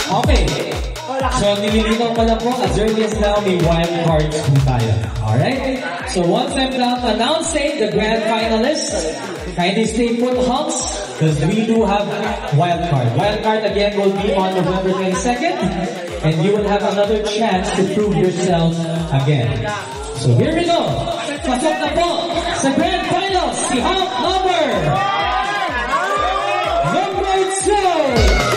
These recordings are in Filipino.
Okay. So, nililinaw pa lang po, as early as now, may wild cards po tayo. Alright? So, once I'm done announcing the grand finalists, kindly stay put, Hunks, because we do have wild card. Wild card again will be on November 22nd, and you will have another chance to prove yourself again. So, here we go. Pasok na po sa grand finals, si Hunk number 2.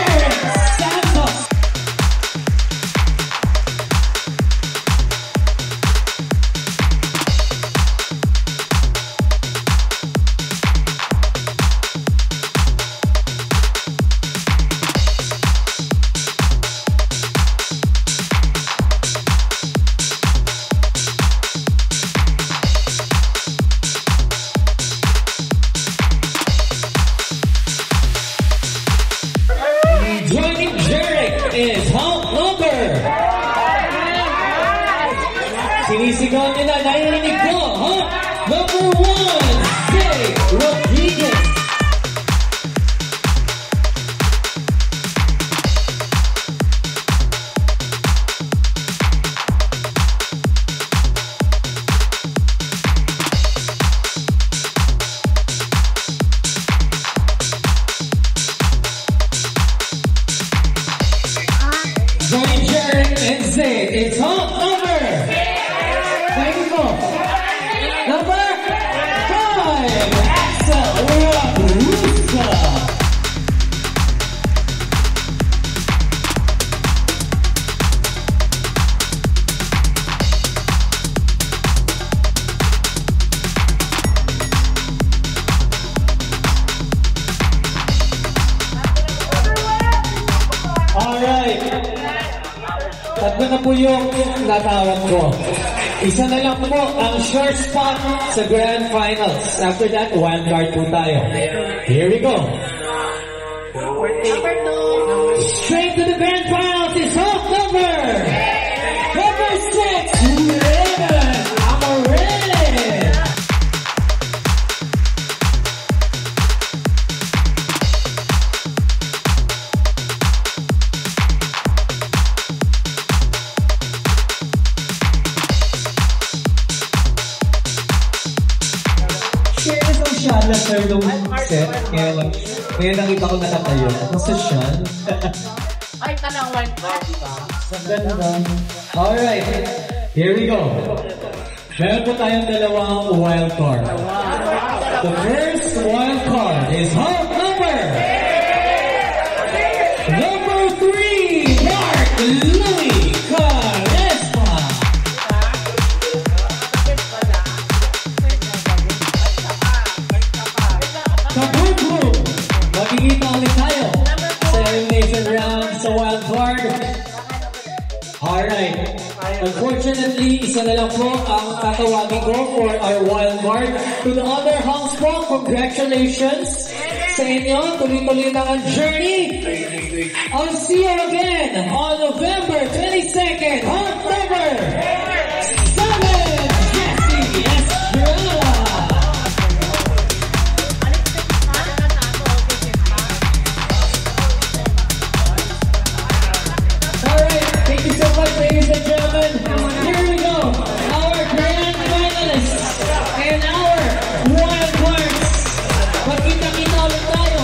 Is Hunk number. Sinisigaw nila, narinig ko, Hunk number 1, Zay Rodriguez. Johnny Jerry and Zay, it's Hunk number. Thank you for number 5, Axel Rabuska. Alright. Tatlo na po yung natawag ko. Isa na lang po ang short spot sa grand finals. After that, wild card po tayo. Here we go. Straight to the grand finals is Hunk number 6, Raven Amorin. Siya na sir nung set, kaya nakita ko nakatayo. Nasa siya? Ay, tanang wild card, diba? Ganda. Alright, here we go. Meron po tayong dalawang wild card. The first wild card is Hunk number 3, Mark Louis Carespa. Magkikita ulit tayo sa elimination round sa wild card. Alright. Unfortunately, isa na lang po ang tatawagin ko for our wild card. To the other Hunks po, congratulations sa inyo. Tuloy-tuloy lang ang journey. I'll see you again on November 22nd. Hunk number 7, Jesse Estrella. Ladies and gentlemen, here we go. Our grand finalists and our wild cards. Magkita-kita ulit tayo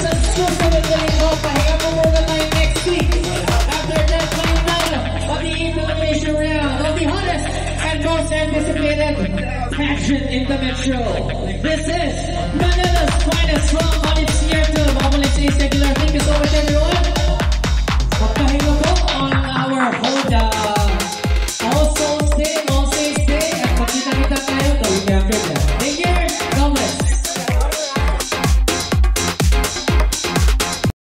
sa susunod na linggo. Pahinga mo muna tayo next week. After that, final of the elimination round of the hottest and most anticipated pageant in the Metro. This is